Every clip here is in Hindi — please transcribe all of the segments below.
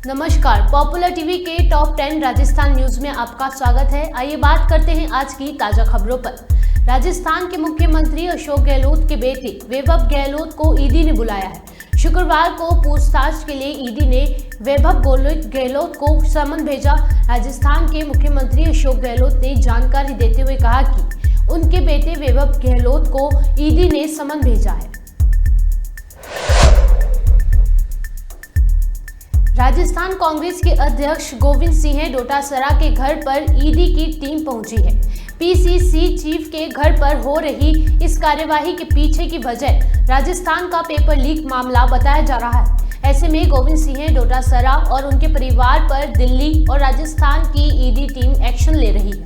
नमस्कार, पॉपुलर टीवी के टॉप 10 राजस्थान न्यूज में आपका स्वागत है। आइए बात करते हैं आज की ताजा खबरों पर। राजस्थान के मुख्यमंत्री अशोक गहलोत के बेटे वैभव गहलोत को ईडी ने बुलाया है। शुक्रवार को पूछताछ के लिए ईडी ने वैभव गहलोत को समन भेजा। राजस्थान के मुख्यमंत्री अशोक गहलोत ने जानकारी देते हुए कहा कि उनके बेटे वैभव गहलोत को ईडी ने समन भेजा है। राजस्थान कांग्रेस के अध्यक्ष गोविंद सिंह डोटासरा के घर पर ईडी की टीम पहुंची है। पीसीसी चीफ के घर पर हो रही इस कार्यवाही के पीछे की वजह राजस्थान का पेपर लीक मामला बताया जा रहा है। ऐसे में गोविंद सिंह डोटासरा और उनके परिवार पर दिल्ली और राजस्थान की ईडी टीम एक्शन ले रही है।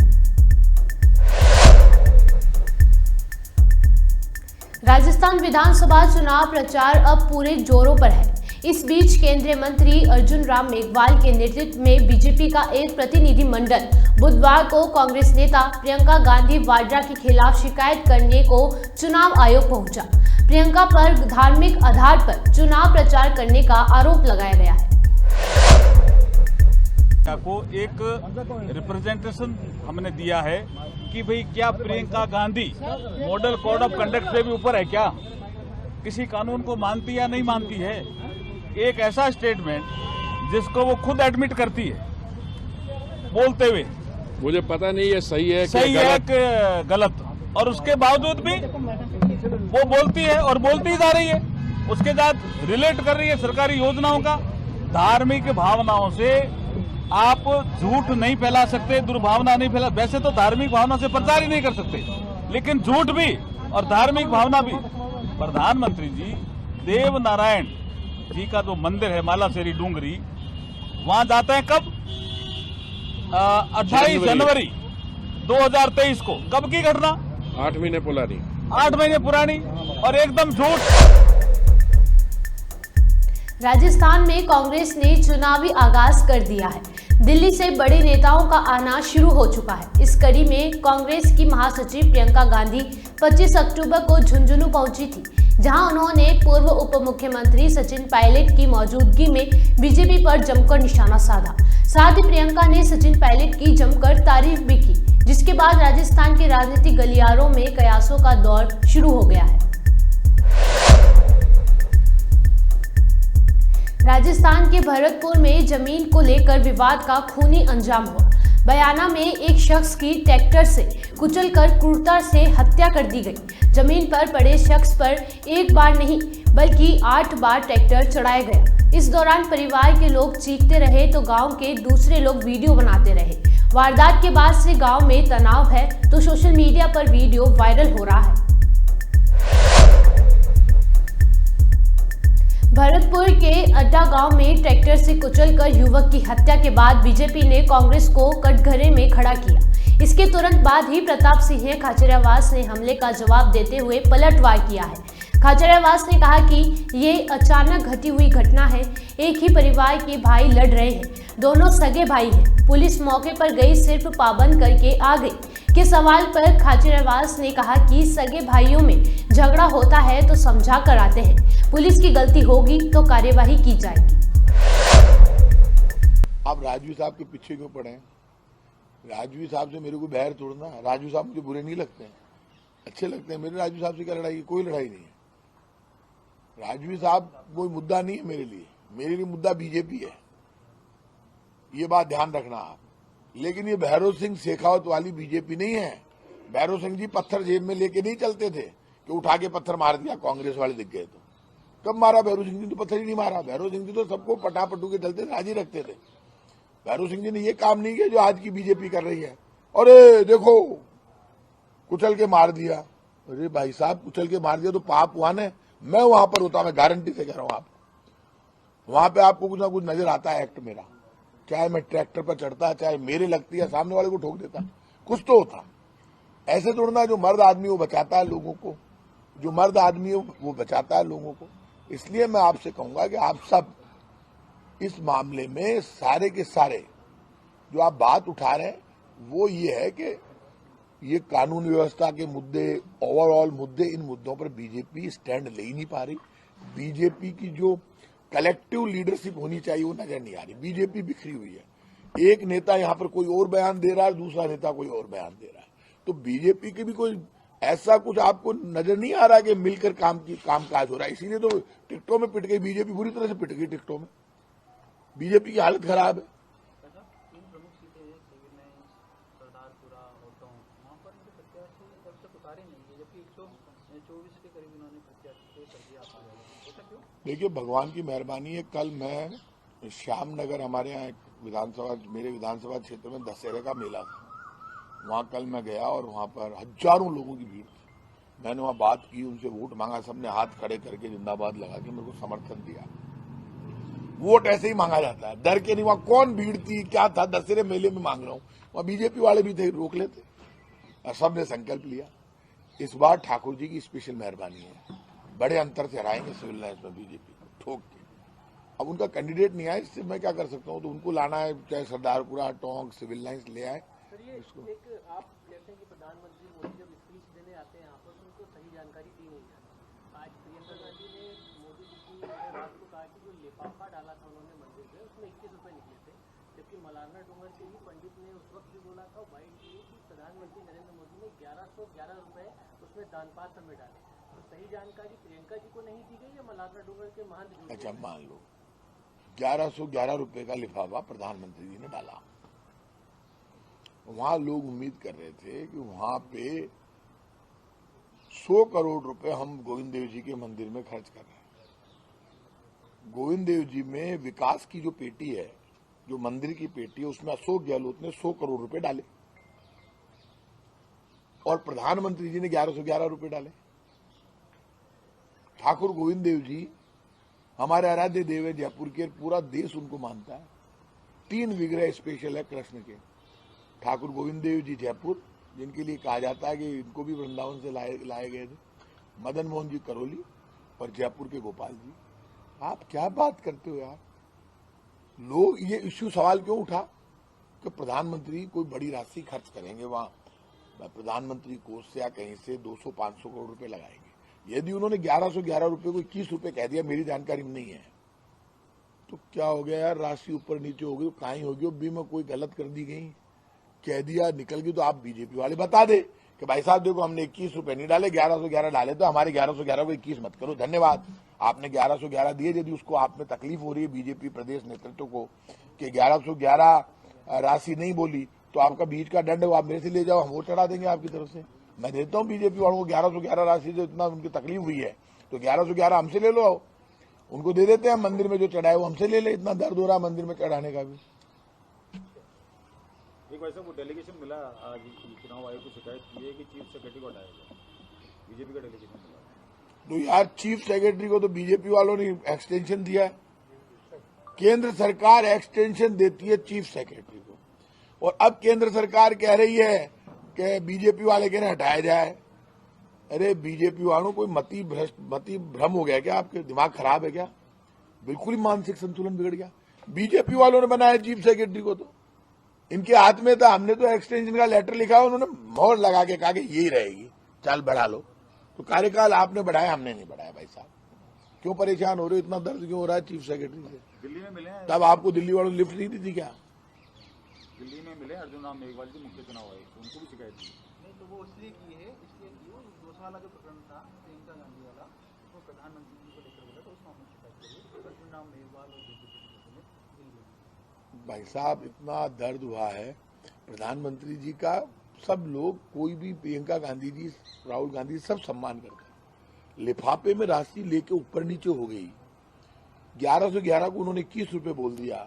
राजस्थान विधानसभा चुनाव प्रचार अब पूरे जोरों पर है। इस बीच केंद्रीय मंत्री अर्जुन राम मेघवाल के नेतृत्व में बीजेपी का एक प्रतिनिधि मंडल बुधवार को कांग्रेस नेता प्रियंका गांधी वाड्रा के खिलाफ शिकायत करने को चुनाव आयोग पहुंचा। प्रियंका पर धार्मिक आधार पर चुनाव प्रचार करने का आरोप लगाया गया है। को एक रिप्रेजेंटेशन हमने दिया है कि भाई क्या Priyanka Gandhi model code of conduct से भी ऊपर है, क्या किसी कानून को मानती या नहीं मानती है। एक ऐसा स्टेटमेंट जिसको वो खुद एडमिट करती है बोलते हुए, मुझे पता नहीं ये सही है कि गलत, और उसके बावजूद भी वो बोलती है और बोलती ही जा रही है। उसके साथ रिलेट कर रही है सरकारी योजनाओं का। धार्मिक भावनाओं से आप झूठ नहीं फैला सकते, दुर्भावना नहीं फैला। वैसे तो धार्मिक भावना से प्रचार ही नहीं कर सकते, लेकिन झूठ भी और धार्मिक भावना भी। प्रधानमंत्री जी देव नारायण जी का जो मंदिर है मालासेरी डूंगरी, वहां जाते हैं कब? 28 जनवरी 2023 को। कब की घटना? 8 महीने पुरानी। 8 महीने पुरानी और एकदम झूठ। राजस्थान में कांग्रेस ने चुनावी आगाज कर दिया है। दिल्ली से बड़े नेताओं का आना शुरू हो चुका है। इस कड़ी में कांग्रेस की महासचिव प्रियंका गांधी 25 अक्टूबर को झुंझुनू पहुंची थी, जहां उन्होंने पूर्व उप मुख्यमंत्री सचिन पायलट की मौजूदगी में बीजेपी पर जमकर निशाना साधा। साथ ही प्रियंका ने सचिन पायलट की जमकर तारीफ भी की, जिसके बाद राजस्थान के राजनीतिक गलियारों में कयासों का दौर शुरू हो गया है। राजस्थान के भरतपुर में जमीन को लेकर विवाद का खूनी अंजाम हुआ। बयाना में एक शख्स की ट्रैक्टर से कुचलकर क्रूरता से हत्या कर दी गई। जमीन पर पड़े शख्स पर एक बार नहीं बल्कि 8 बार ट्रैक्टर चढ़ाया गया। इस दौरान परिवार के लोग चीखते रहे तो गांव के दूसरे लोग वीडियो बनाते रहे। वारदात के बाद से गांव में तनाव है तो सोशल मीडिया पर वीडियो वायरल हो रहा है। भरतपुर के अड्डा गांव में ट्रैक्टर से कुचलकर युवक की हत्या के बाद बीजेपी ने कांग्रेस को कटघरे में खड़ा किया। इसके तुरंत बाद ही प्रताप सिंह खाचरियावास ने हमले का जवाब देते हुए पलटवार किया है। खाचरियावास ने कहा कि ये अचानक घटी हुई घटना है। एक ही परिवार के भाई लड़ रहे हैं, दोनों सगे भाई हैं। पुलिस मौके पर गई, सिर्फ पाबंद करके आ गई के सवाल पर खाचरियावास ने कहा कि सगे भाइयों में झगड़ा होता है तो समझा कर आते हैं। पुलिस की गलती होगी तो कार्यवाही की जाएगी। आप राजू साहब के पीछे क्यों पड़े हैं? राजू साहब से मेरे को बैर तोड़ना। राजू साहब मुझे बुरे नहीं लगते हैं, अच्छे लगते हैं। मेरे राजू साहब से क्या लड़ाई? कोई लड़ाई नहीं है। राजू साहब कोई मुद्दा नहीं है मेरे लिए मुद्दा बीजेपी है, ये बात ध्यान रखना आप। लेकिन ये भैरव सिंह शेखावत वाली बीजेपी नहीं है। भैरव सिंह जी पत्थर जेब में लेके नहीं चलते थे कि उठा के पत्थर मार दिया, कांग्रेस वाले दिख गए तो। कब मारा भैरव सिंह जी? तो पत्थर ही नहीं मारा। भैरव सिंह जी तो सबको पटापटू के चलते थे, राजी रखते थे। भैरव सिंह जी ने ये काम नहीं किया जो आज की बीजेपी कर रही है। अरे देखो कुचल के मार दिया। अरे भाई साहब, कुचल के मार दिया तो पाप हुआ ना। मैं वहां पर होता, मैं गारंटी से कह रहा हूं आपको, वहां पे आपको कुछ ना कुछ नजर आता है एक्ट मेरा। चाहे मैं ट्रैक्टर पर चढ़ता, चाहे मेरे लगती है, सामने वाले को ठोक देता, कुछ तो होता। ऐसे तोड़ना, जो मर्द आदमी वो बचाता है लोगों को, जो मर्द आदमी वो बचाता है लोगों को। इसलिए मैं आपसे कहूंगा कि आप सब इस मामले में सारे के सारे जो आप बात उठा रहे हैं वो ये है कि ये कानून व्यवस्था के मुद्दे, ओवरऑल मुद्दे, इन मुद्दों पर बीजेपी स्टैंड ले ही नहीं पा रही। बीजेपी की जो कलेक्टिव लीडरशिप होनी चाहिए, वो नजर नहीं आ रही। बीजेपी बिखरी हुई है, एक नेता यहाँ पर कोई और बयान दे रहा है, दूसरा नेता कोई और बयान दे रहा है। तो बीजेपी के भी कोई ऐसा कुछ आपको नजर नहीं आ रहा कि मिलकर कामकाज हो रहा है। इसीलिए तो टिकटों में पिट गई बीजेपी, बुरी तरह से पिट गई टिकटों में। बीजेपी की हालत खराब है। देखिए, भगवान की मेहरबानी है, कल मैं श्यामनगर, हमारे यहाँ मेरे विधानसभा क्षेत्र में दशहरे का मेला था, वहां कल मैं गया और वहां पर हजारों लोगों की भीड़ थी। मैंने वहां बात की, उनसे वोट मांगा, सबने हाथ खड़े करके जिंदाबाद लगा के मेरे को समर्थन दिया। वोट ऐसे ही मांगा जाता है, डर के नहीं। वहां कौन भीड़ थी, क्या था, दशहरे मेले में मांग रहा हूं। वहां बीजेपी वाले भी थे, रोक लेते, और सबने संकल्प लिया। इस बार ठाकुर जी की स्पेशल मेहरबानी है, बड़े अंतर से हराएंगे सिविल लाइन्स में बीजेपी को ठोक के। अब उनका कैंडिडेट नहीं आया, इससे मैं क्या कर सकता हूँ। तो उनको लाना है, चाहे सरदारपुरा, टोंक, सिविल लाइन्स ले आए। इसको एक आप कहते हैं कि प्रधानमंत्री मोदी जब स्पीच देने आते हैं यहाँ पर, तो उनको सही जानकारी दी नहीं जाती। आज प्रियंका गांधी ने मोदी जी की बात को कहा कि जो लिफाफा डाला था उन्होंने मंदिर में, उसमें 21 रुपए निकले थे। जबकि मलारना डूंगर के ही पंडित ने उस वक्त भी बोला था, वाइट की, कि प्रधानमंत्री नरेंद्र मोदी ने 1111 रुपए उसमें दान पात्र में डाले। तो सही जानकारी प्रियंका जी को नहीं दी गई या मलारना डूंगर के महंत? अच्छा, मान लो 1111 रुपए का लिफाफा प्रधानमंत्री जी ने डाला। वहां लोग उम्मीद कर रहे थे कि वहां पे 100 करोड़ रुपए हम गोविंद देव जी के मंदिर में खर्च कर रहे हैं। गोविंद देव जी में विकास की जो पेटी है, जो मंदिर की पेटी है, उसमें अशोक गहलोत ने 100 करोड़ रुपए डाले और प्रधानमंत्री जी ने 1111 रुपए डाले। ठाकुर गोविंद देव जी हमारे आराध्य देव है जयपुर के, पूरा देश उनको मानता है। 3 विग्रह स्पेशल है कृष्ण के। ठाकुर गोविंद देव जी जयपुर, जिनके लिए कहा जाता है कि इनको भी वृंदावन से लाए गए थे, मदन मोहन जी करौली, और जयपुर के गोपाल जी। आप क्या बात करते हो यार। लोग ये इश्यू सवाल क्यों उठा कि प्रधानमंत्री कोई बड़ी राशि खर्च करेंगे, वहां प्रधानमंत्री कोष से या कहीं से 200-500 करोड़ रुपए लगाएंगे। यदि उन्होंने 1111 रुपए को 21 रुपए कह दिया, मेरी जानकारी में नहीं है, तो क्या हो गया यार, राशि ऊपर नीचे हो गई, कहीं होगी, बी में कोई गलत कर दी गई, कह दिया, निकल गई। तो आप बीजेपी वाले बता दे कि भाई साहब देखो, हमने 21 रुपए नहीं डाले, 1111 डाले, तो हमारे 1111 को 21 मत करो। धन्यवाद, आपने 1111 दिए। यदि उसको आप में तकलीफ हो रही है बीजेपी प्रदेश नेतृत्व को कि 1111 राशि नहीं बोली, तो आपका बीच का दंड आप मेरे से ले जाओ, हम वो चढ़ा देंगे आपकी तरफ से। मैं देता हूँ बीजेपी वालों को 1111 राशि, जो इतना उनकी तकलीफ हुई है, तो 1111 हमसे ले लो, उनको दे देते हैं। मंदिर में जो चढ़ाए वो हमसे ले ले, इतना दर्द हो रहा मंदिर में चढ़ाने का भी। एक वैसे वो डेलीगेशन मिला आज चुनाव आयोग को शिकायत की है कि चीफ सेक्रेटरी को हटाया गया, बीजेपी का डेलीगेशन मिला। तो यार, चीफ सेक्रेटरी को तो बीजेपी वालों ने एक्सटेंशन दिया है। केंद्र सरकार एक्सटेंशन देती है चीफ सेक्रेटरी को, और अब केंद्र सरकार कह रही है कि बीजेपी वाले कह रहे हटाया जाए। अरे बीजेपी वालों कोई मति भ्रम हो गया क्या? आपके दिमाग खराब है क्या? बिल्कुल ही मानसिक संतुलन बिगड़ गया। बीजेपी वालों ने बनाया चीफ सेक्रेटरी को, तो इनके हाथ में था। हमने तो एक्सटेंशन का लेटर लिखा, उन्होंने मोहर लगा के कहा कि यही रहेगी, चल बढ़ा लो। तो कार्यकाल आपने बढ़ाया, हमने नहीं बढ़ाया। भाई साहब, क्यों परेशान हो रहे हो? इतना दर्द क्यों हो रहा है चीफ सेक्रेटरी से? दिल्ली में मिले हैं, तब आपको दिल्ली वालों ने लिफ्ट नहीं दी थी क्या? दिल्ली में मिले अर्जुन राम मेघवाल जी, मुख्य चुनाव आयोग, तो उनको भी शिकायत की नहीं, तो वो इसलिए की है, वो गोशाला जो प्रकरण था प्रियंका गांधी वाला, वो प्रधानमंत्री जी को लेकर बोला, तो उस मामले में शिकायत करी अर्जुन राम मेघवाल और बीजेपी ने दिल्ली। भाई साहब, इतना दर्द हुआ है प्रधानमंत्री जी का। सब लोग, कोई भी, प्रियंका गांधी जी, राहुल गांधी, सब सम्मान करते हैं। लिफाफे में राशि लेके ऊपर नीचे हो गई, 1111 को उन्होंने 21 रुपए बोल दिया।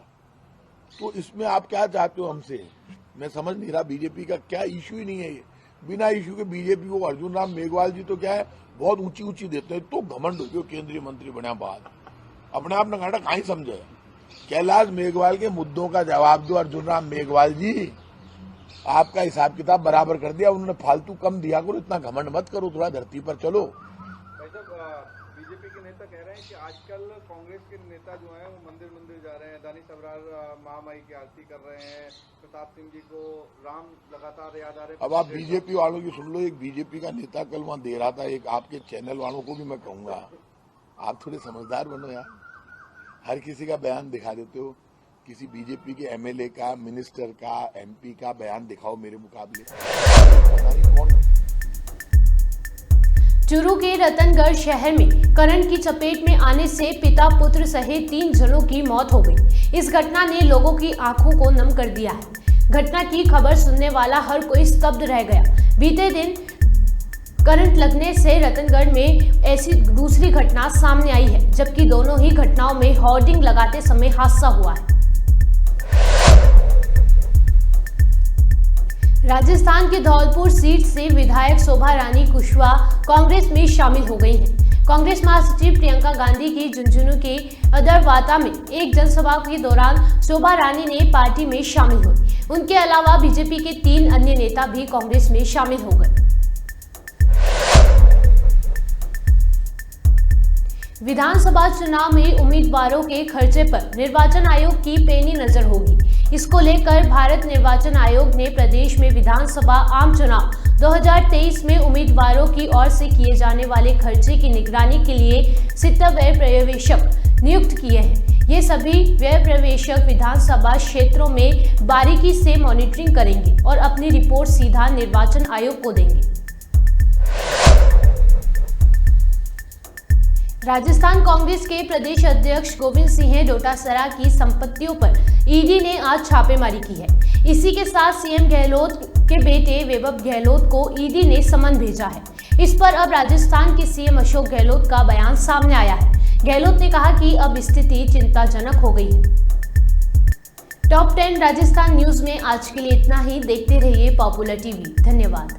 तो इसमें आप क्या चाहते हो हमसे? मैं समझ नहीं रहा। बीजेपी का क्या इश्यू ही नहीं है ये। बिना इश्यू के बीजेपी को अर्जुन राम मेघवाल जी तो क्या है, बहुत ऊंची ऊंची देते हैं। तो घमंड हो गया, केंद्रीय मंत्री बना बाद अपने आप ने घाटा कहीं समझे। कैलाश मेघवाल के मुद्दों का जवाब दो अर्जुन राम मेघवाल जी। आपका हिसाब किताब बराबर कर दिया उन्होंने, फालतू कम दिया करो, इतना घमंड मत करो, थोड़ा धरती पर चलो। बीजेपी के नेता कह रहे हैं कि आजकल कांग्रेस के नेता जो हैं वो मंदिर जा रहे हैं, दानिश अबरार महामाई की आरती कर रहे हैं, प्रताप सिंह जी को राम लगातार याद आ रहे हैं। अब आप बीजेपी वालों की सुन लो। एक बीजेपी का नेता कल वहां दे रहा था, एक आपके चैनल वालों को भी मैं कहूंगा, आप थोड़े समझदार बनो यार। हर किसी का बयान दिखा देते हो। किसी बीजेपी के एमएलए का, मिनिस्टर का, एमपी का बयान दिखाओ मेरे मुकाबले, पता नहीं कौन। चूरू के रतनगढ़ शहर में करंट की चपेट में आने से पिता पुत्र सहित 3 जनों की मौत हो गई। इस घटना ने लोगों की आंखों को नम कर दिया है। घटना की खबर सुनने वाला हर कोई स्तब्ध रह गया। बीते दिन करंट लगने से रतनगढ़ में ऐसी दूसरी घटना सामने आई है, जबकि दोनों ही घटनाओं में होर्डिंग लगाते समय हादसा हुआ है। राजस्थान के धौलपुर सीट से विधायक शोभा रानी कुशवाहा कांग्रेस में शामिल हो गई हैं। कांग्रेस महासचिव प्रियंका गांधी की झुंझुनू के अदरवाता में एक जनसभा के दौरान शोभा रानी ने पार्टी में शामिल हुई। उनके अलावा बीजेपी के 3 अन्य नेता भी कांग्रेस में शामिल हो गए। विधानसभा चुनाव में उम्मीदवारों के खर्चे पर निर्वाचन आयोग की पैनी नजर होगी। इसको लेकर भारत निर्वाचन आयोग ने प्रदेश में विधानसभा आम चुनाव 2023 में उम्मीदवारों की ओर से किए जाने वाले खर्चे की निगरानी के लिए 70 व्यय पर्यवेक्षक नियुक्त किए हैं। ये सभी व्यय पर्यवेक्षक विधानसभा क्षेत्रों में बारीकी से मॉनिटरिंग करेंगे और अपनी रिपोर्ट सीधा निर्वाचन आयोग को देंगे। राजस्थान कांग्रेस के प्रदेश अध्यक्ष गोविंद सिंह डोटासरा की संपत्तियों पर ईडी ने आज छापेमारी की है। इसी के साथ सीएम गहलोत के बेटे वैभव गहलोत को ईडी ने समन भेजा है। इस पर अब राजस्थान के सीएम अशोक गहलोत का बयान सामने आया है। गहलोत ने कहा कि अब स्थिति चिंताजनक हो गई है। टॉप 10 राजस्थान न्यूज में आज के लिए इतना ही। देखते रहिए पॉपुलर टीवी। धन्यवाद।